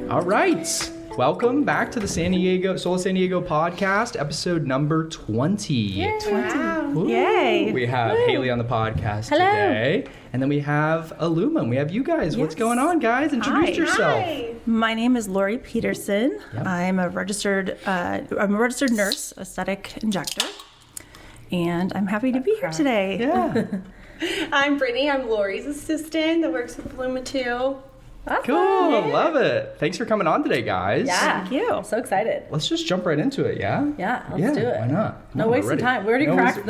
All right. Welcome back to the Sola San Diego podcast, episode number 20. Yay. 20. Ooh. Yay. We have Haley on the podcast Hello. today. And then we have Aluma, and we have you guys. Yes. What's going on, guys? Introduce yourself. Hi. My name is Laurie Peterson. Yep. I'm a registered nurse, aesthetic injector, and I'm happy to be here today. Yeah. I'm Brittany. I'm Laurie's assistant that works with Aluma too. Cool. Love it. Thanks for coming on today, guys. Yeah. Thank you. So excited. Let's just jump right into it, yeah? Yeah, let's do it. Why not? No wasting time. We already cracked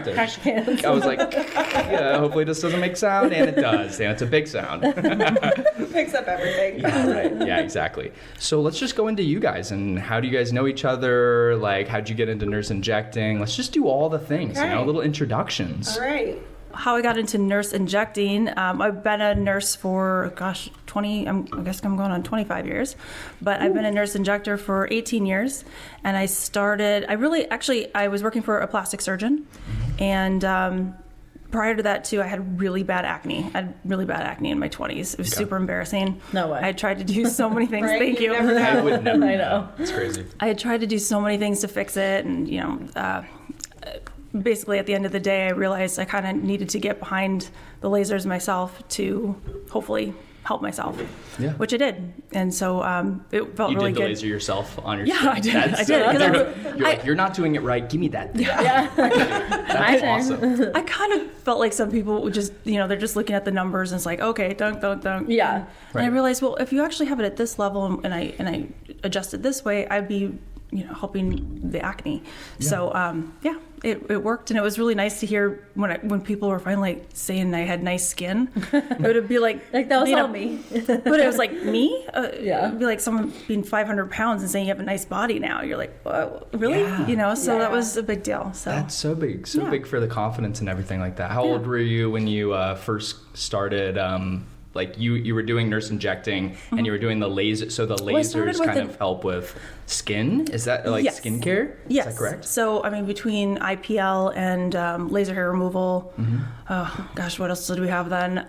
it. Cracked it. I was like, yeah, hopefully this doesn't make sound, and it does, and it's a big sound. Picks up everything. Yeah, right. Yeah, exactly. So let's just go into you guys, and how do you guys know each other? Like, how'd you get into nurse injecting? Let's just do all the things, Okay. little introductions. All right. How I got into nurse injecting, I've been a nurse for, 20, I guess I'm going on 25 years, but I've been a nurse injector for 18 years, and I was working for a plastic surgeon, and prior to that too, I had really bad acne. I had really bad acne in my 20s. It was super embarrassing. No way. I had tried to do so many things. Right? Thank you. Never know. I would never. I know. It's crazy. I had tried to do so many things to fix it, and basically at the end of the day, I realized I kind of needed to get behind the lasers myself to hopefully help myself, which I did. And so it felt You really did the good. laser yourself on your Yeah, skin. I did. That's, you're like, you're not doing it right. Give me that. Yeah. That's awesome. I kind of felt like some people would just, they're just looking at the numbers and it's like, okay, don't. Yeah. And I realized, well, if you actually have it at this level and I adjust it this way, I'd be, helping the acne. Yeah. So, it worked, and it was really nice to hear when people were finally saying I had nice skin. It would be like that was all me. But it was like me. Yeah. It'd be like someone being 500 pounds and saying you have a nice body now. You're like, well, really? Yeah. So that was a big deal. So That's so big. So big for the confidence and everything like that. How old were you when you first started? Like you were doing nurse injecting and you were doing the laser. So the lasers kind of help with skin. Is that like skincare? Yes. Is that correct? So, between IPL and laser hair removal, what else did we have then?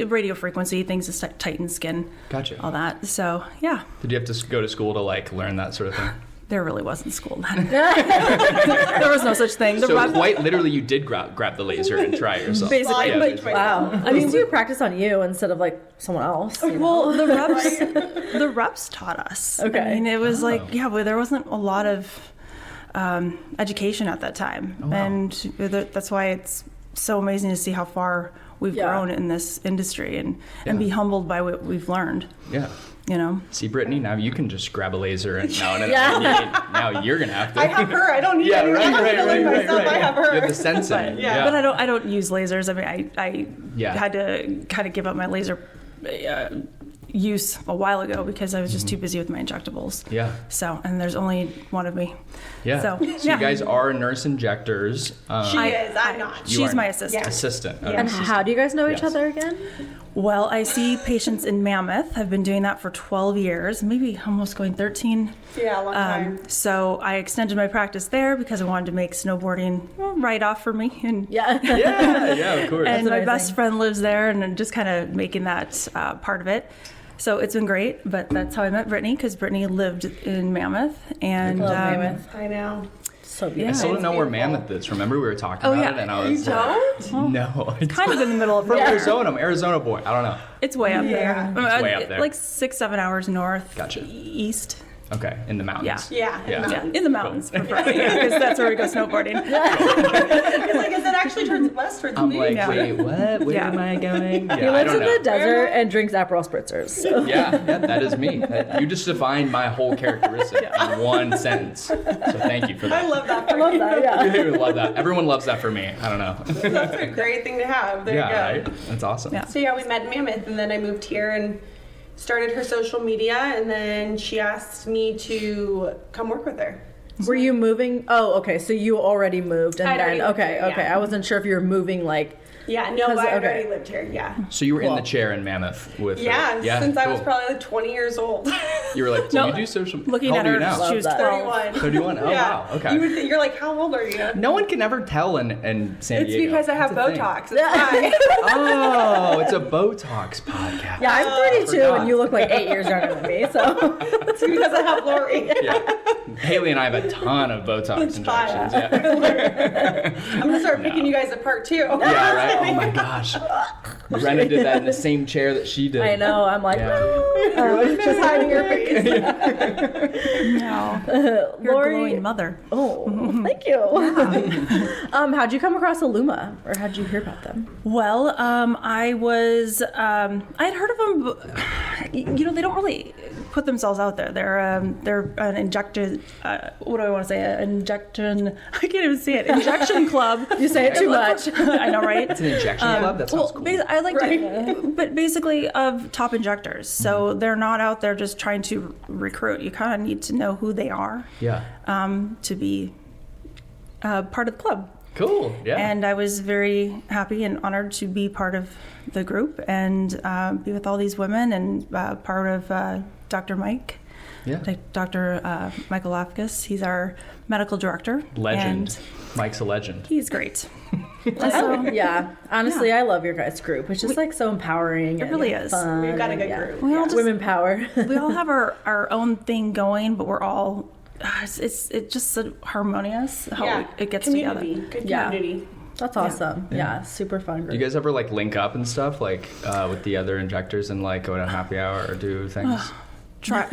Radio frequency, things to tighten skin. Gotcha. All that. So, yeah. Did you have to go to school to like learn that sort of thing? There really wasn't school then. There was no such thing. So quite literally you did grab the laser and try it yourself. Basically. Yeah, But, Wow. I mean, do practice on you instead of like someone else. well, the reps taught us. Okay. I mean, it was but there wasn't a lot of education at that time. Oh, wow. And that's why it's so amazing to see how far we've grown in this industry and be humbled by what we've learned. Yeah. See, Brittany, now you can just grab a laser and now you're gonna have to. I have her. I don't need anyone. I don't feel like myself. I have her. You have the sensing. But I don't use lasers. I mean, I had to kind of give up my laser use a while ago because I was just too busy with my injectables. Yeah. So, and there's only one of me. Yeah. So you guys are nurse injectors. She is. I'm not. She's my assistant. Yeah. Assistant. Okay. And how do you guys know each other again? Well, I see patients in Mammoth. I've been doing that for 12 years, maybe almost going 13. Yeah, a long time. So I extended my practice there because I wanted to make snowboarding right off for me. And Yeah, of course. and my amazing. best friend lives there, and I'm just kind of making that part of it. So it's been great, but that's how I met Brittany, because Brittany lived in Mammoth. And Love Mammoth. I know. So I beautiful. still don't know where Mammoth is. Remember we were talking about it, and I was no, it's kind of in the middle of from Arizona. I'm an Arizona boy. I don't know. It's way up there. It's way up there. Like 6-7 hours north. Gotcha. East. Okay, in the mountains. Yeah. Yeah, in the mountains, preferably, because that's where we go snowboarding. It's like, is it actually turns westward? I'm like, wait, what? Where am I going? Yeah, He lives in the desert and drinks Aperol spritzers. So. Yeah, that is me. You just defined my whole characteristic in one sentence. So thank you for that. I love that. I love that, yeah. I love that. Everyone loves that for me. I don't know. That's a great thing to have. There you go. Right? That's awesome. Yeah. So we met in Mammoth, and then I moved here and started her social media, and then she asked me to come work with her. Were you moving? Oh, okay. So you already moved, and I'd then already moved okay. here, yeah. I wasn't sure if you were moving like Yeah, no, Has- I had okay. already lived here. Yeah. So you were in Cool. the chair in Mammoth with Yeah, her. since I was cool. probably like 20 years old. You were like, do No, you do social? Looking How at old are her, you now? she was Love that. 12. 31. 31. Oh wow. Okay. You're like, how old are you? No one can ever tell in San It's Diego. because I have That's a thing. Botox. That's why. Oh, it's a Botox podcast. Yeah, I'm 32 forgot. and you look like 8 years younger than me, so. It's because I have Laurie. Yeah. Haley and I have a ton of Botox It's injections. fine. Yeah. I'm gonna start picking you guys apart too. Yeah, right? Oh my gosh. Brenna did that in the same chair that she did. I know, I'm like, Yeah. Just hiding your face. No. You're a Laurie. glowing mother. Oh, thank you. How'd you come across Aluma, or how'd you hear about them? Well, I had heard of them. You know, they don't really put themselves out there. They're an injector. What do I want to say? An injection. I can't even say it. Injection club. You say it too much. I know, right? It's an injection club? That sounds cool. I like to, but basically of top injectors. So they're not out there just trying to recruit. You kind of need to know who they are Yeah. to be part of the club. Cool. Yeah. And I was very happy and honored to be part of the group and be with all these women and part of Dr. Mike. yeah. Dr. Michael Lafkas. He's our medical director. Legend. And Mike's a legend. he's great. Yeah, honestly, I love your guys' group. It's just like so empowering. It really is. Fun. We've got a good Yeah. group. We all just Women power. we all have our own thing going, but we're all it's just so harmonious how it gets community. together. Good Yeah. community. That's awesome. Yeah, super fun group. Do you guys ever like link up and stuff like with the other injectors and like go to happy hour or do things? Try.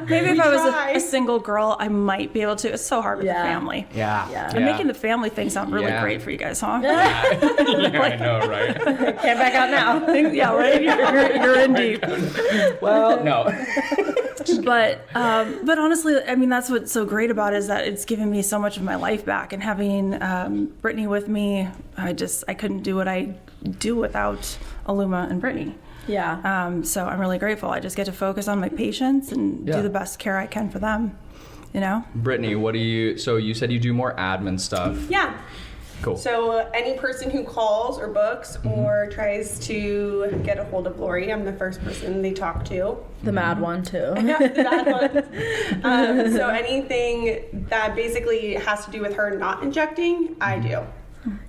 Maybe if I was try. a single girl, I might be able to. It's so hard with Yeah. the family. Yeah. Yeah. I'm making the family thing sound really Yeah. great for you guys, huh? Yeah, I know, right? Can't back out now. Yeah, right. You're in deep. Well, no. But honestly, I mean, that's what's so great about it is that it's given me so much of my life back. And having Brittany with me, I couldn't do what I do without Aluma and Brittany. Yeah. So I'm really grateful. I just get to focus on my patients and Yeah. do the best care I can for them. You know? Brittany, so you said you do more admin stuff. Yeah. Cool. So any person who calls or books or tries to get a hold of Laurie, I'm the first person they talk to. The mad one, too. So anything that basically has to do with her not injecting, I do.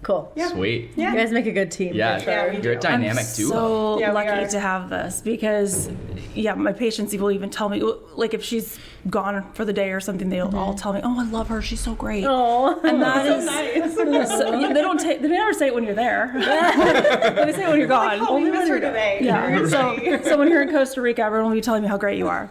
Cool. Yeah. Sweet. Yeah. You guys make a good team. Yeah, for sure. Yeah, we you're a do. dynamic duo. So Yeah, we lucky are. to have this because, my patients will even tell me, like if she's gone for the day or something, they'll all tell me, "Oh, I love her. She's so great." Oh. And that is Nice. they never say it when you're there. But they say it when you're gone. Oh, we miss her today. Yeah. So when you're in Costa Rica, everyone will be telling me how great you are.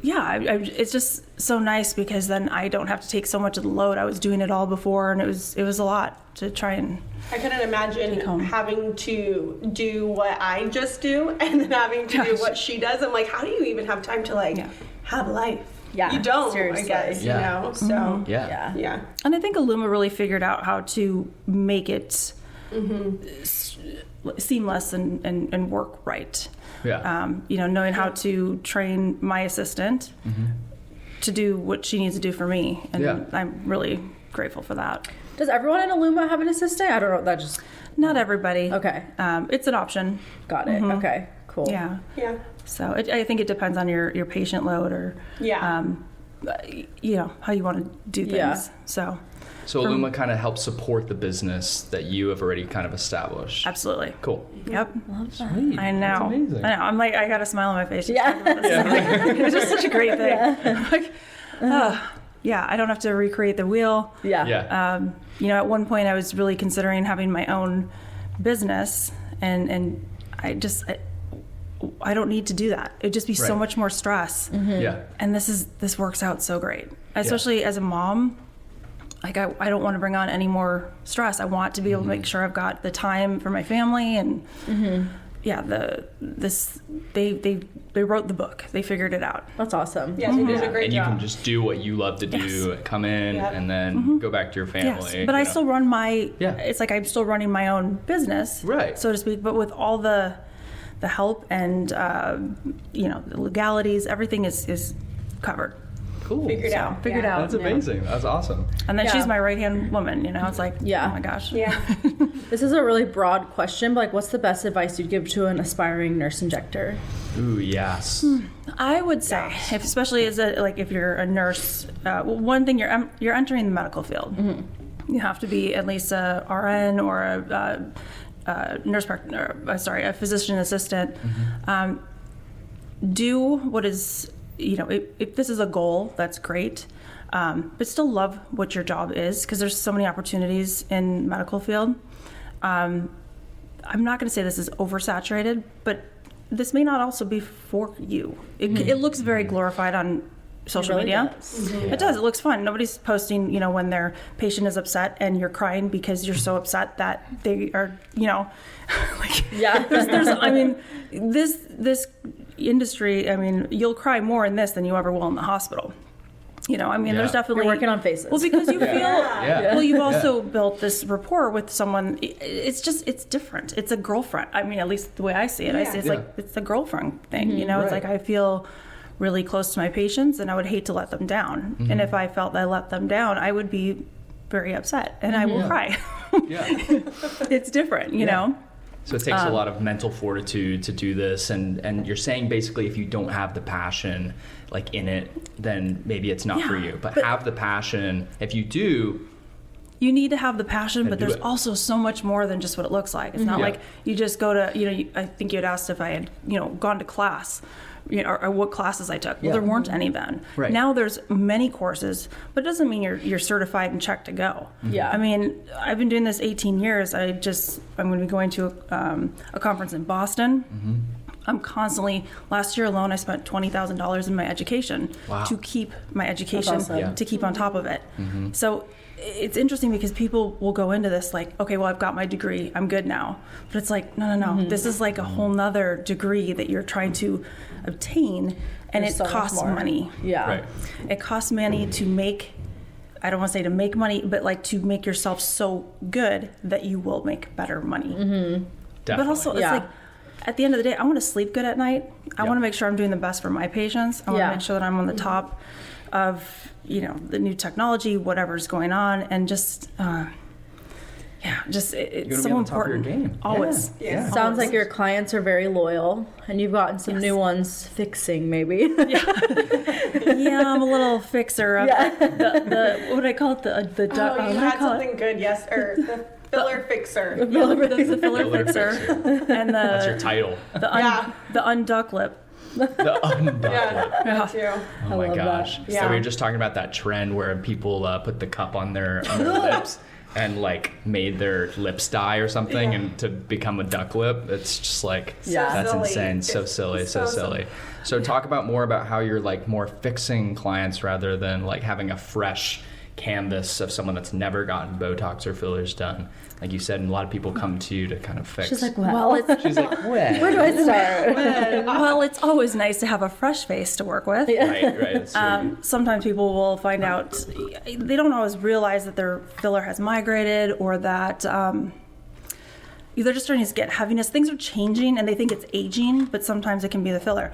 It's just so nice because then I don't have to take so much of the load. I was doing it all before, and it was a lot to try and. I couldn't imagine home. having to do what I just do and then having to do Gosh. what she does. I'm like, how do you even have time to Yeah. have life? Yeah, You don't, seriously. I guess, Yeah. you know? So, Yeah. Yeah. yeah. And I think Aluma really figured out how to make it seamless and work right. Yeah. Knowing how to train my assistant to do what she needs to do for me. And Yeah. I'm really grateful for that. Does everyone in Aluma have an assistant? I don't know. That just. Not everybody. Okay. It's an option. Got it. Okay. Cool. Yeah. Yeah. So I think it depends on your patient load or, Yeah. how you want to do things. Yeah. So So Aluma kind of helps support the business that you have already kind of established. absolutely. Cool. Yep. Sweet. I know. That's amazing. I know. I'm like, I got a smile on my face. just Yeah. talking about this. It's just such a great thing. Like, I don't have to recreate the wheel. Yeah. Yeah. At one point I was really considering having my own business and I don't need to do that. It'd just be so Right. much more stress. Yeah. And this works out so great. Especially as a mom, like I don't want to bring on any more stress. I want to be able to make sure I've got the time for my family and they wrote the book. They figured it out. That's awesome. Yeah, they did a great And you job. can just do what you love to do, come in, Yep. and then go back to your family. Yes, but I still run my. Yeah. It's like I'm still running my own business, Right. so to speak. But with all the help and the legalities, everything is covered. Cool. Figured out. That's amazing. That's awesome. And then Yeah. she's my right-hand woman, it's like, Yeah. oh my gosh. Yeah. This is a really broad question, but like, what's the best advice you'd give to an aspiring nurse injector? Ooh, yes. I would say, especially if you're a nurse, one thing you're entering the medical field. You have to be at least a RN or a a physician assistant. Do what is, if this is a goal, that's great. But still love what your job is, because there's so many opportunities in medical field. I'm not going to say this is oversaturated, but this may not also be for you. It looks very glorified on social media. It does. It looks fun. Nobody's posting, when their patient is upset and you're crying because you're so upset that they are, this industry, you'll cry more in this than you ever will in the hospital. There's definitely... You're working on faces. Well, because you feel... Yeah. Well, you've also built this rapport with someone. It's different. It's a girlfriend. At least the way I see it. I see it's like, it's a girlfriend thing, It's like I feel really close to my patients, and I would hate to let them down. And if I felt I let them down, I would be very upset, and I will cry. It's different, know? So it takes a lot of mental fortitude to do this, and you're saying basically if you don't have the passion in it, then maybe it's not for you. But have the passion. If you do, you need to have the passion, but there's it. also so much more than just what it looks like. It's not like you just go to, I think you had asked if I had, gone to class, or what classes I took. Well, there weren't any then. Right. Now there's many courses, but it doesn't mean you're certified and checked to go. Yeah. I've been doing this 18 years. I'm going to be going to a conference in Boston. I'm constantly, last year alone, I spent $20,000 in my education to keep my education, to keep on top of it. So it's interesting because people will go into this like, okay, well, I've got my degree, I'm good now. But it's like, no. This is like a whole nother degree that you're trying to obtain, and There's it so costs much more. money. Yeah. Right. It costs money to make, I don't want to say to make money, but to make yourself so good that you will make better money. Definitely. But also, it's like, at the end of the day, I want to sleep good at night. I want to make sure I'm doing the best for my patients. I want to make sure that I'm on the top of, the new technology, whatever's going on, and it's so important. Game. Always. Yeah. Sounds like your clients are very loyal, and you've gotten some new ones fixing, maybe. Yeah, I'm a little fixer of the what do I call it? You had something good, yes, or the filler fixer. The filler fixer. And That's your title. the unduck lip. The unduck lip. Yeah, too. Oh my love gosh. that. So we were just talking about that trend where people put the cup on their lips and made their lips die or something and to become a duck lip. It's just that's silly. insane. So silly. So silly. So talk more about how you're more fixing clients rather than having a fresh canvas of someone that's never gotten Botox or fillers done. Like you said, and a lot of people come to you to kind of fix. She's like, well, She's like, where do I start? Well, it's always nice to have a fresh face to work with. right. That's true. Sometimes people will find out, they don't always realize that their filler has migrated, or that they're just starting to get heaviness. Things are changing and they think it's aging, but sometimes it can be the filler.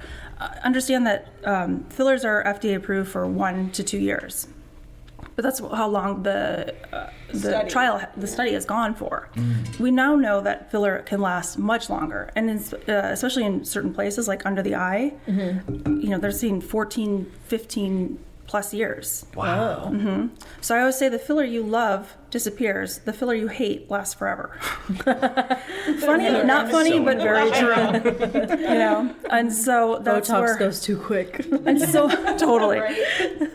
Understand that fillers are FDA approved for 1 to 2 years. But that's how long the study has gone for. We now know that filler can last much longer, and especially in certain places like under the eye, they're seeing 14, 15 plus years. Wow. So I always say the filler you love disappears. The filler you hate lasts forever. Funny, not funny, but very true. And so that's Botox where goes too quick. and so totally.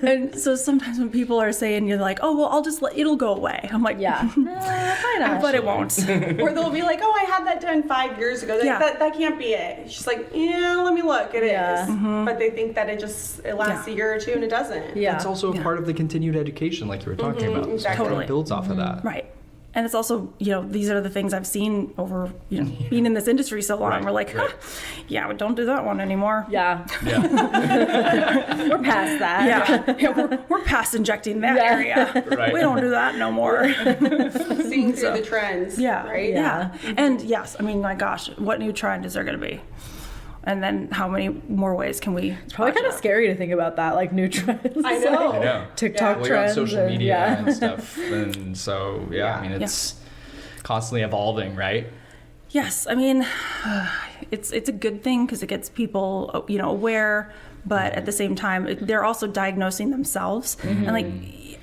And so sometimes when people are saying, you're like, oh well, I'll just it'll go away. I'm like, Probably not. but it won't. Or they'll be like, oh, I had that done 5 years ago. That can't be it. She's like, let me look. It is. But they think that it lasts a year or two, and it doesn't. Yeah. It's also a part of the continued education, like you were talking about. exactly. So it builds off of that. Right. And it's also, these are the things I've seen over, being in this industry so long. Right, We're like, we don't do that one anymore. Yeah. Yeah. We're past that. We're past injecting that area. Right. We don't do that no more. Seeing through the trends. Yeah. Right? Yeah. And yes, my gosh, what new trend is there going to be? And then how many more ways can we? It's probably kind of scary to think about that, like new trends. I know. I know. TikTok We're trends. on social media and, and stuff. And so, I mean, it's constantly evolving, right? Yes. I mean, it's a good thing because it gets people, aware, but at the same time, they're also diagnosing themselves. And like,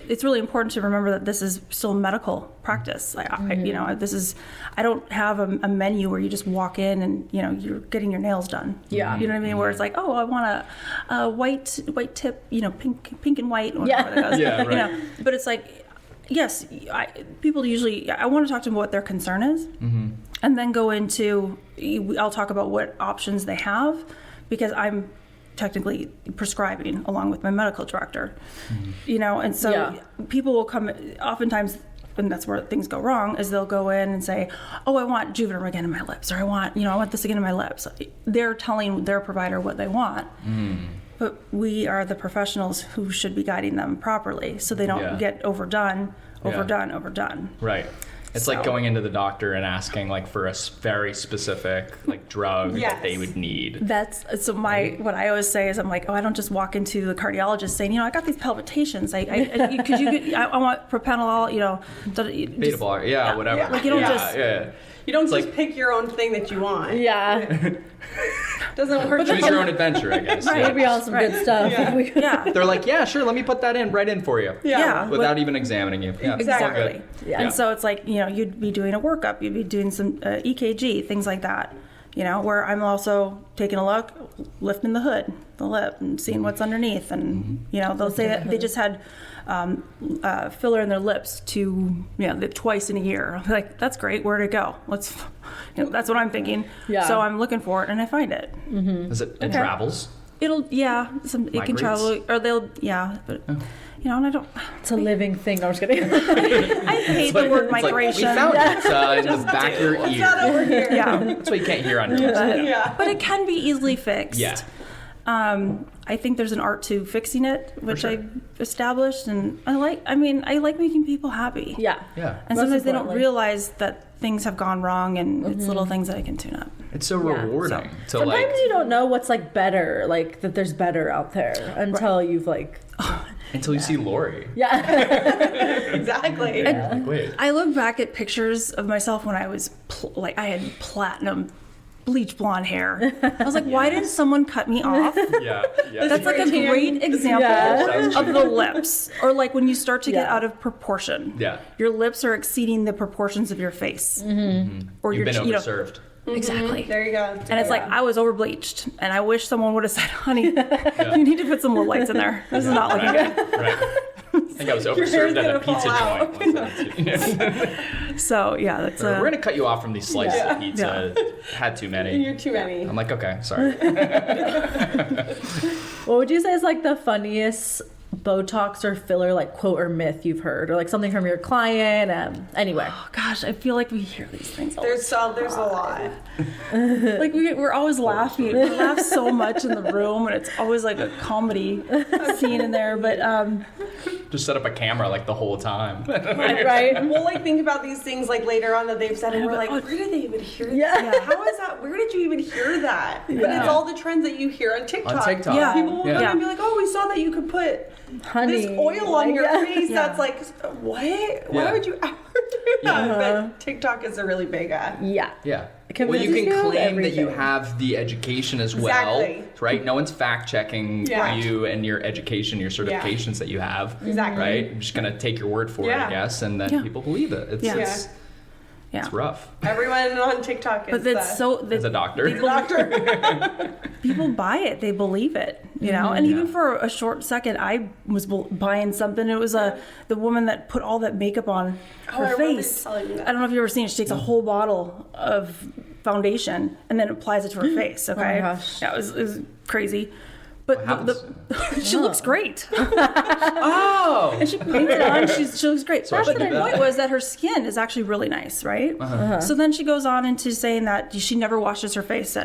it's really important to remember that this is still medical practice. Like, I don't have a menu where you just walk in and, you're getting your nails done. Yeah. You know what I mean? Where it's like, oh, I want a white tip, pink and white. Or whatever that goes. Yeah, right. But it's like, yes, people usually, I want to talk to them about what their concern is. And then go into, I'll talk about what options they have, because I'm technically prescribing along with my medical director, and so people will come oftentimes, and that's where things go wrong, is they'll go in and say, oh, I want Juvederm again in my lips, or I want this again in my lips. They're telling their provider what they want. But we are the professionals who should be guiding them properly so they don't get overdone. Right. It's like going into the doctor and asking like for a very specific like drug that they would need. That's so what I always say is I'm like, oh, I don't just walk into the cardiologist saying, I got these palpitations. I want propranolol, Beta blocker, whatever. Yeah. Like you don't You don't just pick your own thing that you want. Yeah. Doesn't work. Choose your own adventure, I guess. Right. Maybe all some good stuff. Yeah. They're like, yeah, sure, let me put that right in for you. Yeah. Without even examining you. Yeah, exactly. Yeah. And so it's like, you'd be doing a workup, you'd be doing some EKG, things like that, where I'm also taking a look, lifting the hood, the lip, and seeing what's underneath. And, they'll say that they just had filler in their lips twice in a year. I'm like, that's great. Where'd it go? That's what I'm thinking. Yeah. So I'm looking for it and I find it. Is it travels? It can travel, or but and I don't. It's a living thing. I was kidding. I hate the word migration. We found it in the back of your ear. It's not over here. Yeah. That's why you can't hear on yours. But it can be easily fixed. Yeah. I think there's an art to fixing it, which I've established, and I like making people happy. Yeah. Yeah. And sometimes they don't realize that things have gone wrong, and it's little things that I can tune up. It's so rewarding. So, sometimes you don't know what's better, that there's better out there until you've until you see Laurie. Yeah. Exactly. Yeah. Wait. I look back at pictures of myself when I was I had platinum bleach blonde hair. I was like, why didn't someone cut me off? Yeah. That's like a great example of the lips. Or when you start to get out of proportion. Yeah. Your lips are exceeding the proportions of your face. Or You've been overserved. Exactly. There you go. And it's I was over bleached, and I wish someone would have said, honey, you need to put some little lights in there. This is not looking good. Right. I think I was overserved at a pizza joint. So that's we're going to cut you off from these slices of pizza. Had too many. You're too many. I'm like, okay, sorry. What would you say is the funniest Botox or filler quote or myth you've heard, or something from your client anywhere? Oh gosh, I feel like we hear these things all there's a lot. We're always laughing. We laugh so much in the room, and it's always a comedy scene in there. But just set up a camera the whole time. Right. We'll think about these things later on that they've said, and we're like, where did they even hear that? Yeah. How is that? Where did you even hear that? And it's all the trends that you hear on TikTok. Yeah. People will come and be like, oh, we saw that you could put this oil on your face. That's what? Why would you ever do that? But TikTok is a really big Yeah. Well, you can claim that you have the education as well, right? No one's fact checking you and your education, your certifications that you have, right? I'm just gonna take your word for it, I guess, and then people believe it. It's rough. Everyone on TikTok is. But as a doctor. People buy it. They believe it. And even for a short second, I was buying something. It was the woman that put all that makeup on her face. I don't know if you've ever seen it. She takes a whole bottle of foundation and then applies it to her face. Okay. Oh my gosh. Yeah, it was crazy. But she looks great. And she paints it on. She looks great. So but the point was that her skin is actually really nice, right? So then she goes on into saying that she never washes her face.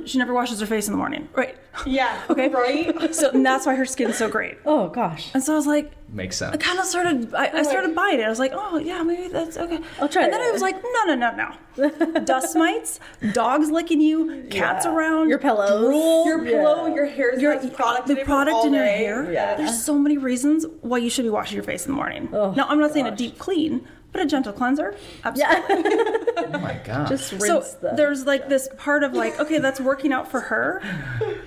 She never washes her face in the morning. Right. Yeah. Okay. Right? So and that's why her skin's so great. Oh gosh. And so I was like, Makes sense. I kind of started, I started buying it. I was like, oh yeah, maybe that's okay. I'll try And then it. I was like, no. Dust mites, dogs licking you, cats around. Your pillows. drool, Your pillow, your hair's product. the product in your hair. Yeah. There's so many reasons why you should be washing your face in the morning. Oh, now, I'm not saying a deep clean, but a gentle cleanser. Absolutely. Oh my god. Just rinse So them. there's like this part of like, okay, that's working out for her.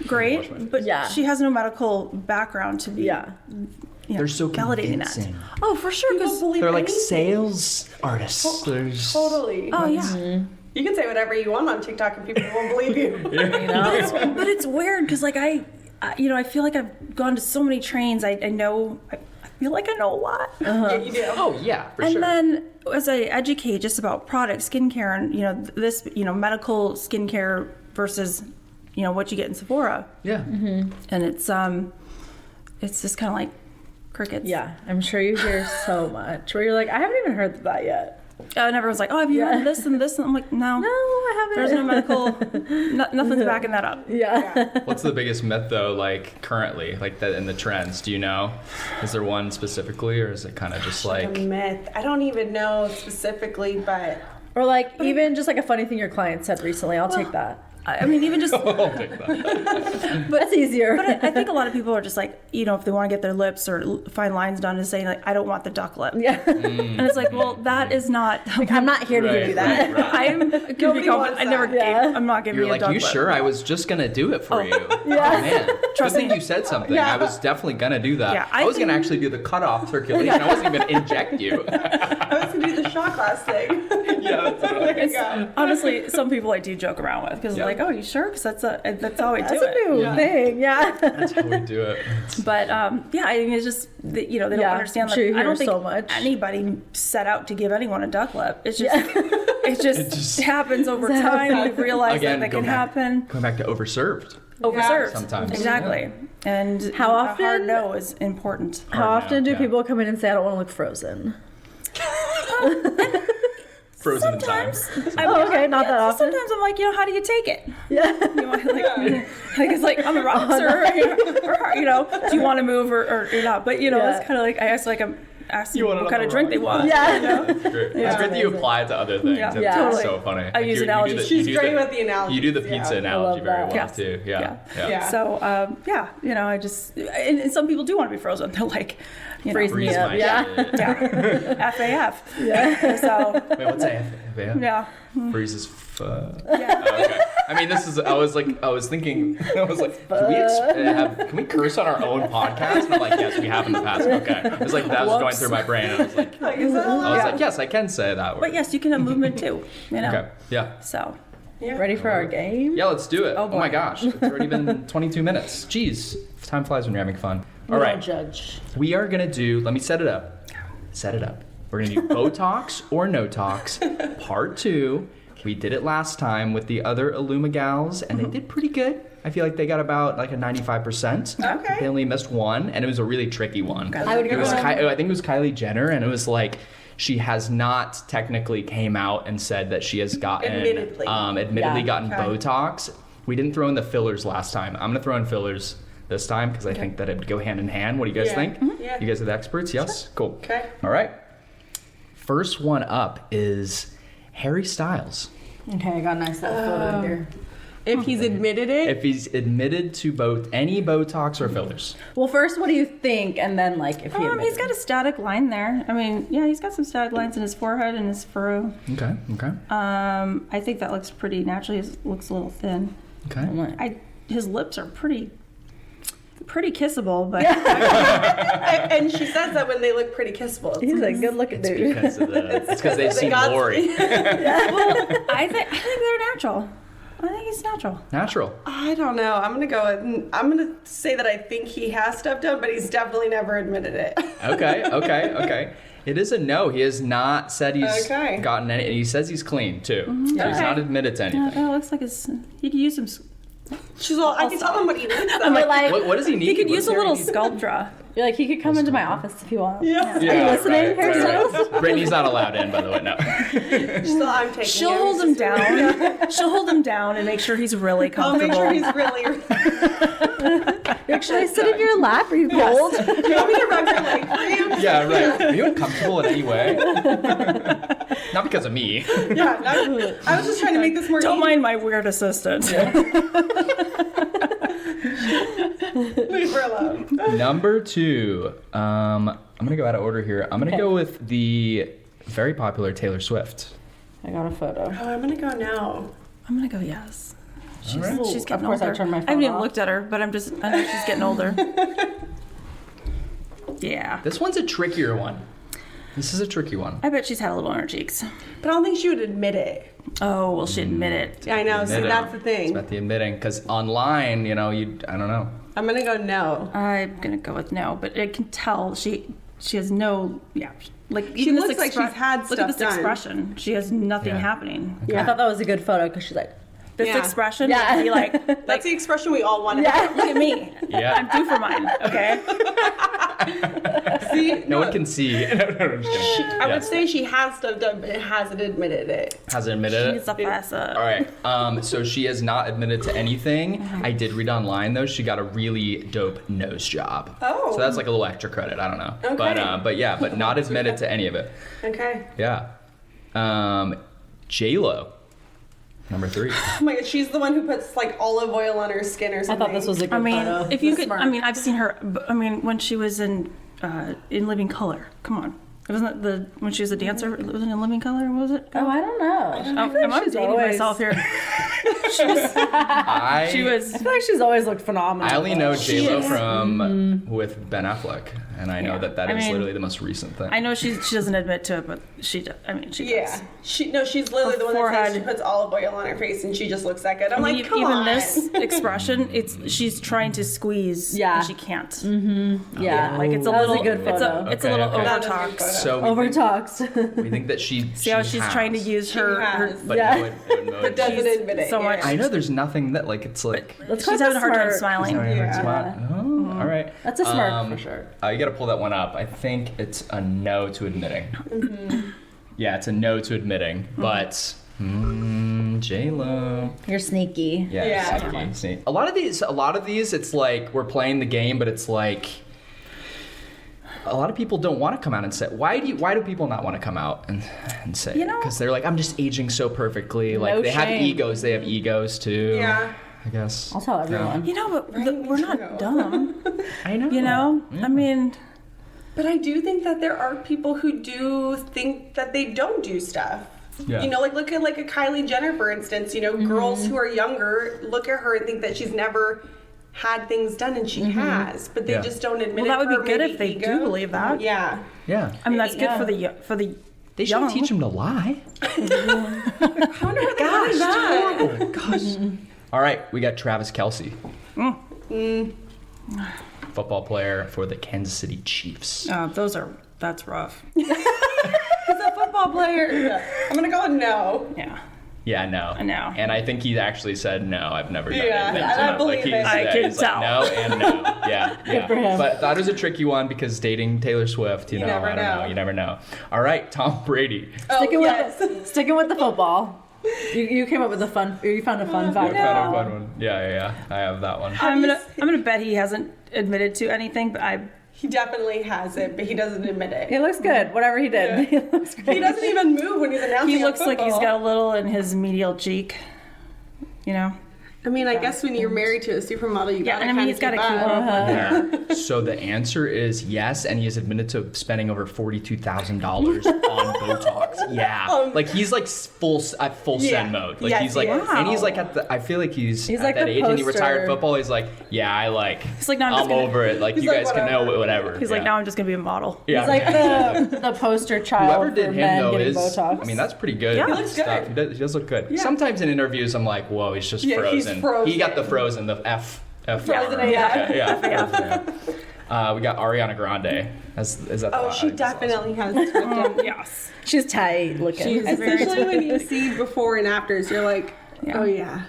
Great. But Yeah. she has no medical background to be They're so validating convincing. that. Oh, for sure. Because They're like sales artists. There's Totally. oh yeah. You can say whatever you want on TikTok and people won't believe you. But it's weird because like I feel like I've gone to so many trains. I know, I feel like I know a lot. Yeah, you do. Oh yeah, for And sure. then as I educate just about products, skincare, and this medical skincare versus what you get in Sephora, yeah. and it's just kind of like crickets. Yeah, I'm sure you hear so much where you're like, I haven't even heard of that yet. And everyone's like, oh, have you heard of this and this? And I'm like, no. No, I haven't. There's no medical, nothing's backing that up. Yeah. What's the biggest myth though, like currently, like that in the trends? Do you know? Is there one specifically, or is it kind of just A like? myth. I don't even know specifically, but Or like even just like a funny thing your client said recently. I'll take that. I mean, even just, I'll take that. but That's easier. But I think a lot of people are just like, if they want to get their lips or fine lines done, is saying like, I don't want the duck lip. Yeah. And it's like, well, that is not. I'm not here to give you that. I'm gonna be confident. I never that. gave. I'm not giving You're you a like, duck you lip. sure? I was just gonna do it for you. Yeah. Oh man, trust me. You said something. Yeah. I was definitely gonna do that. Yeah, I was gonna actually do the cutoff circulation. I wasn't even gonna inject you. I was gonna do the shot glass thing. Yeah. There you go. Honestly, some people I do joke around with because Yeah. like, oh, you sure? Because that's how I do That's a it. new thing. Yeah. That's how we do it. But yeah, I mean, it's just they don't Yeah, understand. I'm Like, sure you I don't hear think so much. anybody set out to give anyone a duck lip. It's just it just happens over It time. We've realized Again, that going can back- happen. Going back to overserved. Overserved. Sometimes. Exactly. And How a hard often- no is important. How Hard often now, do yeah. people come in and say, I don't want to look frozen? Frozen in time. Sometimes. Oh, okay, not that often. Sometimes I'm like, how do you take it? Yeah. You want, like it's like I'm a rock star, or do you want to move or not? But Yeah. it's kind of like I ask, like I'm asking You want what it kind on of the drink rock. they want. Yeah. It's great. It's Yeah. great that you apply it to other things. Yeah. It's Yeah. Totally. so funny. I use analogies. She's great with the analogies. You do the pizza Yeah. analogy I love very that. well Yes. too. Yeah. Yeah. So I just and some people do want to be frozen. They're like, Freeze me Freeze up. my Yeah. shit. yeah, FAF. Yeah. So Wait, what's that? yeah, Freezes. yeah. Okay. I mean, this is. I was thinking. I was like, can we curse on our own podcast? And I'm like, yes, we have in the past. Okay. It was like that was going through my brain. And I was like, Like, is that allowed? like, yes, I can say that word. But yes, you can have movement too. Okay. Yeah. So Yeah. Ready for our game? Yeah, let's do it. Oh boy. my gosh, it's already been 22 minutes. Jeez, time flies when you're having fun. All We right, don't judge. we are gonna do. Let me set it up. Set it up. We're gonna do Botox or no tox, part 2. We did it last time with the other Aluma gals, and they did pretty good. I feel like they got about like a 95%. Okay. They only missed one, and it was a really tricky one. I would It was go. I think it was Kylie Jenner, and it was like she has not technically came out and said that she has gotten Admittedly. Yeah. gotten Okay. Botox. We didn't throw in the fillers last time. I'm gonna throw in fillers this time because I think that it would go hand in hand. What do you guys Yeah. think? Yeah. You guys are the experts. Yes. Cool. Okay. All right. First one up is Harry Styles. Okay, I got a nice little photo here. If he's admitted it, If he's admitted to both any Botox or fillers. Well, first, what do you think? And then, like, if he he's got a static line there. I mean, yeah, he's got some static lines in his forehead and his furrow. Okay. Okay. I think that looks pretty natural. He looks a little thin. Okay. His lips are pretty kissable, but and she says that when they look pretty kissable. He's a good-looking It's dude. because of it's because they've seen Godspeed. Laurie. I think they're natural. I think he's natural. Natural. I don't know. I'm gonna say that I think he has stuff done, but he's definitely never admitted it. Okay. It is a no. He has not said he's Okay. gotten any. And he says he's clean too. So he's Okay. not admitted to Yeah, anything. it looks like he could use some. She's all, I can tell him what he needs. But, like, What does he need? He could What use does a little Harry need? Sculptra. You're like, he could come into my office if you want. Yeah. Are you listening, hairstylist? Brittany's not allowed in, by the way. No. So I'm taking She'll him. hold him down. She'll hold him down and make sure he's really I'll make comfortable. sure he's really. Should I sit in your lap? Are you cold? Do you want me to rub your leg for you? Yeah, right. Are you uncomfortable in any way? Not because of me. Yeah. I was just trying to make this more. Don't easy. mind my weird assistant. Leave her alone. Number 2. I'm gonna go out of order here. I'm gonna go with the very popular Taylor Swift. I got a photo. Oh, I'm gonna go now. I'm gonna go yes. She's right. getting Of course, older. I turned my phone haven't even off. looked at her, but I know she's getting older. Yeah. This one's a trickier one. This is a tricky one. I bet she's had a little on her cheeks. But I don't think she would admit it. Oh, well, she admit it. Yeah, I know. See, Admit it. that's the It's thing. about the admitting, because online, I don't know. I'm gonna go no. I'm gonna go with no, but I can tell she has no, like She even this looks like she's had Look at this stuff done. expression. She has nothing Yeah. happening. I thought that was a good photo because she's like, This Yeah. expression Yeah. would be like That's the expression we all want to yeah. look at me. Yeah. I'm due for mine. Okay. see. No one can see. No, I'm just kidding. I Yeah. would say she has stuff done, but hasn't admitted it. Hasn't admitted She needs it. to fess up. All right. So she has not admitted to anything. I did read online though. She got a really dope nose job. Oh. So that's like a little extra credit. I don't know. Okay. But not admitted to any of it. Okay. Yeah. J-Lo. Number 3. Oh my god, she's the one who puts like olive oil on her skin or I something. thought this was a good I mean, photo. if you That's could, smart. I mean, I've seen her. I mean, when she was in Living Color. Come on, it wasn't when she was a dancer. It wasn't in Living Color. Was it? Oh, I don't know. Am I dating myself here? she was. I I feel like she's always looked phenomenal. I only know She J-Lo is. from with Ben Affleck, and I know Yeah. that I is mean, literally the most recent thing. I know she doesn't admit to it, but she does. I mean, she Yeah. does. She's literally Her the one that says she forehead. puts olive oil on her face and she just looks that good. I'm like, come even on. this expression, she's trying to squeeze. Yeah. And she can't. Yeah. Like it's a That was little. a good It's photo. a Okay, little okay. That is a good overtalked. photo. So Over we think, talks. we think that she See how she's trying to use She her. has. but Yeah. no, it But doesn't She's admit it. so here. much- I know there's nothing that like it's like. Let's She's go having a hard time smart. smiling. Yeah. Oh, all right. That's a smart for sure. You got to pull that one up. I think it's a no to admitting. Yeah, it's a no to admitting, but J-Lo. You're sneaky. Yeah, Yeah. sneaky. A lot of these, it's like we're playing the game, but it's like a lot of people don't want to come out and say. Why do people not want to come out and say? You know- because they're like, I'm just aging so perfectly. Like No they have shame. egos. They have egos too. Yeah. I guess. I'll tell everyone. You know, but Right, we're not true. dumb. I know. You know, I mean, But I do think that there are people who do think that they don't do stuff. Yeah. You know, like look at like a Kylie Jenner, for instance. You know, girls who are younger look at her and think that she's never had things done, and she has, but they Yeah. just don't admit well, it. that would be for good maybe if they ego. do believe that. Yeah. Yeah. I mean, that's good Yeah. for the. They should young. teach them to lie. I wonder where they got that. Gosh. All right, we got Travis Kelce. Football player for the Kansas City Chiefs. That's rough. He's a football player. I'm gonna go no. Yeah. Yeah, no. I know. And I think he actually said no. I've never done Yeah, anything. and to I him. believe it. I can he's like, tell. no and no. Yeah, yeah. for him. But that was a tricky one because dating Taylor Swift, you know, never I don't know. know. You never know. All right, Tom Brady. Sticking yes. sticking with the football. You came up with a fun. You found a fun fact. Kind of fun one. Yeah. I have that one. I'm gonna bet he hasn't admitted to anything, but He definitely has it, but he doesn't admit it. He looks good. Whatever he did, Yeah. he looks great. He doesn't even move when he's announcing. he looks like he's football. got a little in his medial cheek. You know. I mean, I guess when you're married to a supermodel, you Yeah, gotta and I mean, he's got a cute little There. So the answer is yes, and he has admitted to spending over $42,000 on Botox. Yeah, like he's like full Yeah. send mode. Like Yes, he's like, he is. and he's like at the. I feel like he's at like that the age, and he poster. retired football. He's like, yeah, I like. He's like, no, I'm just gonna- over it. Like He's you like, guys can know whatever. He's like, Yeah. now I'm just gonna be a model. Yeah. He's like the poster child Whoever for did him men though getting is. Botox. I mean, that's pretty good. Yeah. He looks stuff. good. He does look good. Yeah. Sometimes in interviews, I'm like, whoa, he's just Yeah, frozen. he's frozen. He got the frozen, the F. Frozen arm. AF. Yeah. We got Ariana Grande. Is that the Oh, one? she definitely has Swift. Yes. she's tight looking. She's very. Especially when you see before and afters, you're like, Yeah. oh yeah.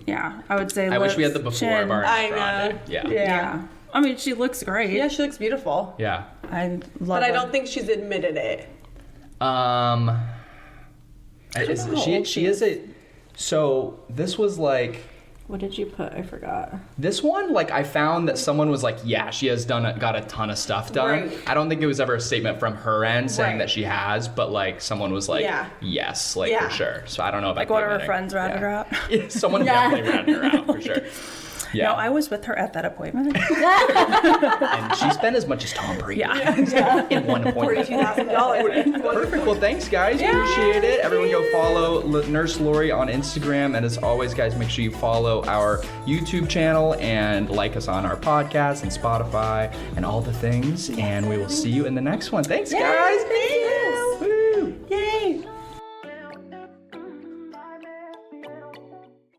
Yeah, I would say. I wish we had lips, the before chin. of Ariana I Grande. know. Yeah. Yeah. I mean, she looks great. Yeah, she looks beautiful. Yeah. I love But I her. don't think she's admitted it. She is a. So this was like. What did you put? I forgot. This one, like, I found that someone was like, yeah, she has got a ton of stuff done. Right. I don't think it was ever a statement from her end saying Right. that she has, but like someone was like, Yeah. yes, like Yeah. for sure. So I don't know about Like one of her admitting. friends ratted her out. Yeah, someone definitely ratted her out for sure. Yeah. No, I was with her at that appointment. And she spent as much as Tom Brady in one appointment. $42,000. Perfect. Well, thanks, guys. Appreciate it. Everyone go follow Nurse Laurie on Instagram. And as always, guys, make sure you follow our YouTube channel and like us on our podcast and Spotify and all the things. And we will see you in the next one. Thanks, guys. Thank you.